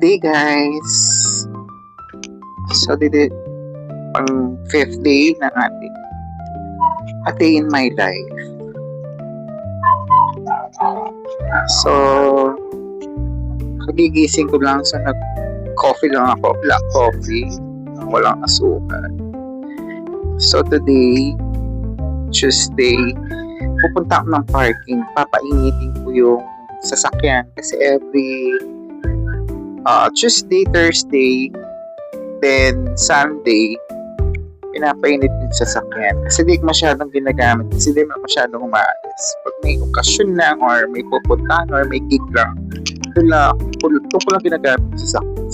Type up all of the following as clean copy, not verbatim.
day guys! So dito pang 5th day ng ating A Day in My Life. So kagigising ko lang, so nag-coffee lang ako, black coffee, walang asukal. So today, Tuesday, pupunta ako ng parking, papainitin ko yung sasakyan kasi every Tuesday, Thursday, then Sunday, pinapainit yung sasakyan kasi di ko masyadong ginagamit kasi di mo masyadong umaalis. Pag may okasyon lang or may pupuntahan or may gig lang, ito ko lang ginagamit yung sasakyan.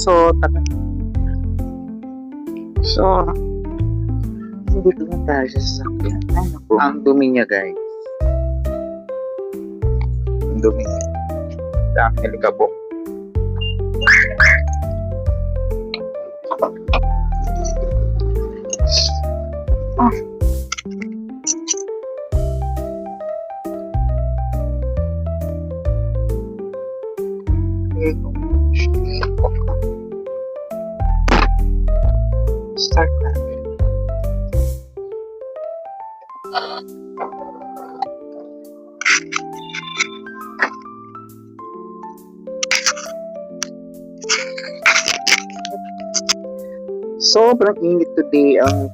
So hindi ko na tayo sa sasakyan. Ay naku, ang dumi niya guys. Ang dumi niya. Dami nalikabok. Start natin. Sobrang init today ang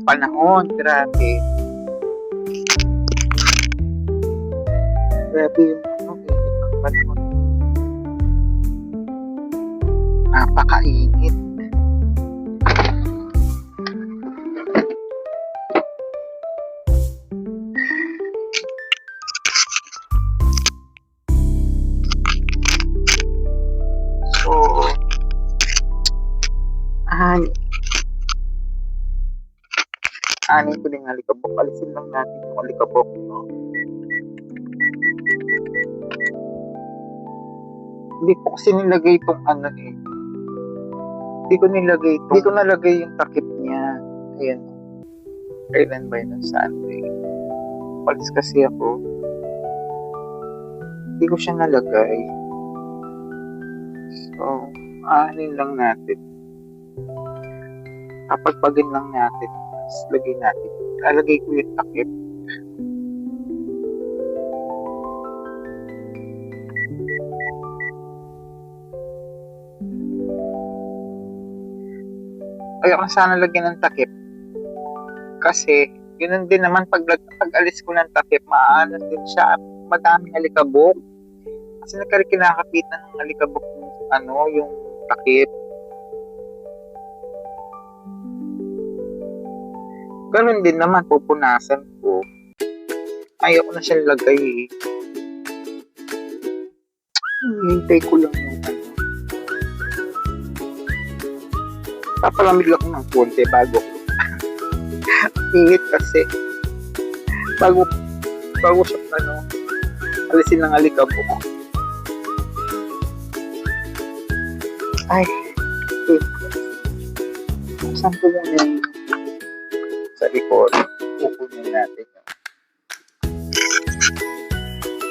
panahon, grabe. Grabe yung init ng panahon. Napakainit. So, anin ko ng alikabok. Alisin lang natin yung alikabok. No? Hindi ko kasi nilagay itong Hindi ko nalagay yung takip niya. Ayan. Kailan ba yun? Sunday. Palis kasi ako. Hindi ko siya nalagay. So, anin lang natin. Kapagpagin lang natin. Lagay natin. Lalagay ko yung takip. Ayaw ko sana lagyan ng takip. Kasi, yun din naman pag alis ko ng takip, maano din siya. Madaming alikabok. Kasi kinakapitan ng alikabok yung takip. Ganun din naman, pupunasan ko. Ayaw ko na siya lagay eh. Hintay ko lang yung papalamig ako ng konti bago init kasi bago siya alisin ng alikabok. Ay, saan ko muna yung sa likod, kukunin natin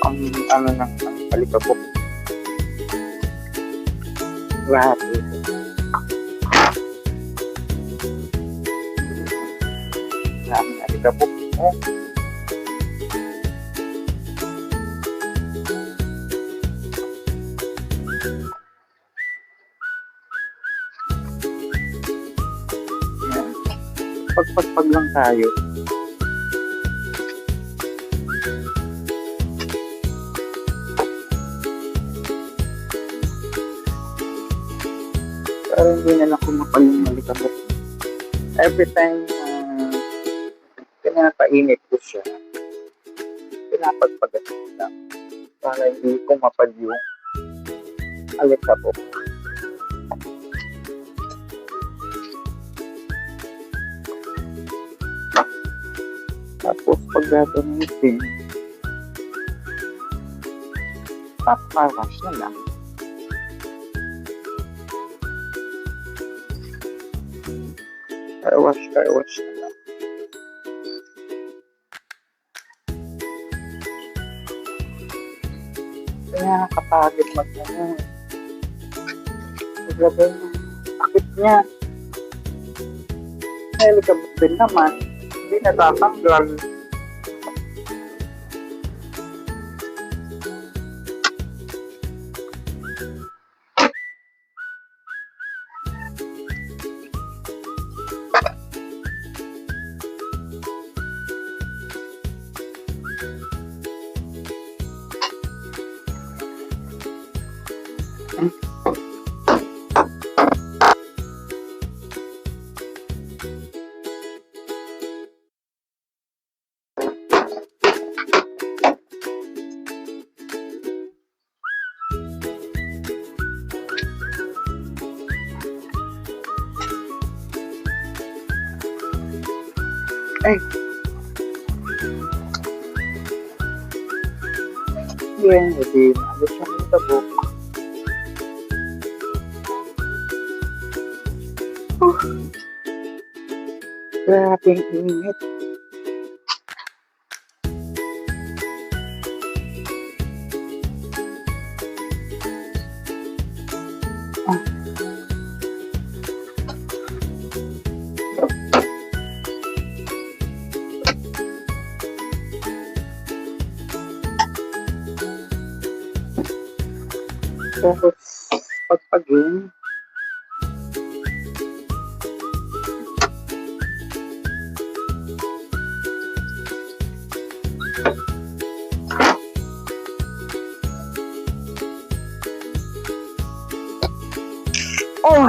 ang ng alikabok. Lahat ito. Daming alikabok mo. Pagpagpag lang tayo. Para hindi na lang kumapal yung alikabok. Every time pinapainit ko siya, pinapagpagat lang para hindi kumapal yung alikabok. Tapos pag gagamitin, papawash na lang. Carwash na lang. Kaya nakapagod mag-ano. Grabe yung sakit niya. Helicabot din naman. Hindi natatanggal. Ay! Yan, hindi. Alis siya ng tabok. Grabe ang init. Tapos, pagpagin. Oh!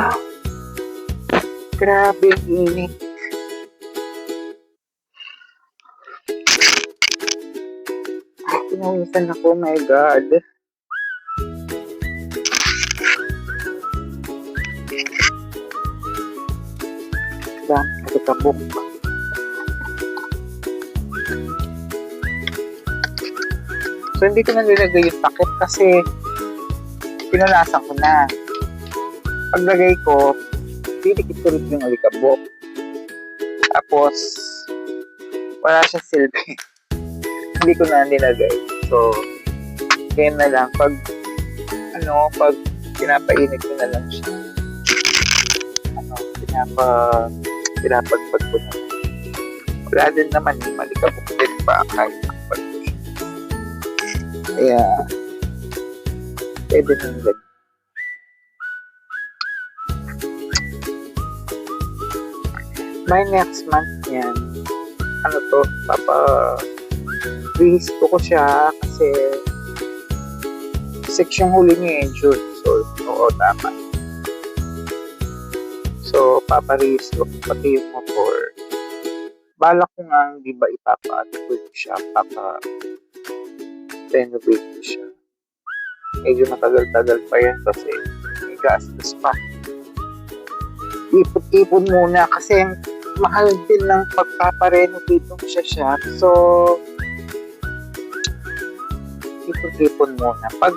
Grabe ang init. Ay, pinawisan ako, my God. Dami kasi kabok. So, hindi ko na nilagay yung takip kasi pinulasan ko na. Paglagay ko, didikit ko rin yung alikabok. Tapos, wala siya silbi. Hindi ko na nilagay. So, ganyan na lang. Pag pinapainit ko na lang siya. Pinapagpag ko na lang. Wala din naman yung malikabok din pa kahit nakapag ko siya. Kaya, pwede nang ganyan. By next month yan, release ko siya kasi section huli niya yung June. So, oo, tama. So, paparelease ko pati yung motor. Balak ko nga, di ba, ipapa-upgrade siya, renovate ko siya. Medyo matagal-tagal pa yan kasi may gastos pa. Ipon-ipon muna kasi mahal din ng pagpaparenovate ng shop. So, ipon-ipon muna. Pag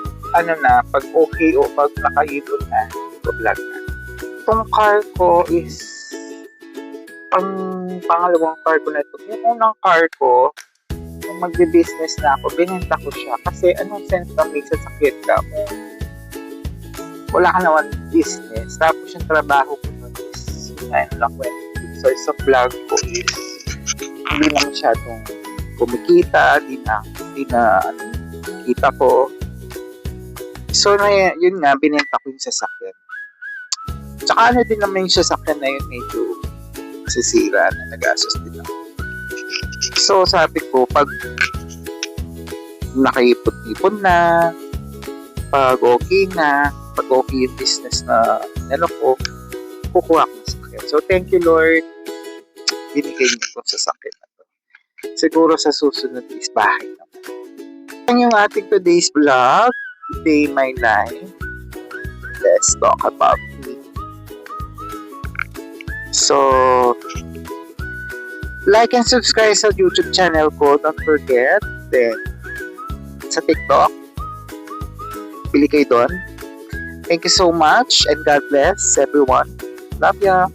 okay o pag nakaipon na, vlog na. Itong car ko is pangalawang car ko na ito. Yung unang car ko, kung magbe-business na ako, binenta ko siya. Kasi anong sense na may sasakit ka kung wala ka naman business. Tapos yung trabaho ko nun is lang kwento. So, sa vlog ko is hindi na masyadong kumikita, hindi na kita ko. So, yun nga, binenta ko yung sasakyan. Tsaka din naman yung sasakyan na yun, medyo sisira na nag-asos din ako. So, sabi ko, pag nakaipon-ipon na, pag okay yung business na ko, kukuha ko ng sasakyan. So, thank you, Lord. Binigay niyo itong sasakyan na to. Siguro sa susunod is bahay naman. Yan yung ating today's vlog. Today, my life. Let's talk about me. So, like and subscribe sa YouTube channel ko. Don't forget. Then, sa TikTok, pili kayo doon. Thank you so much and God bless everyone. Love ya.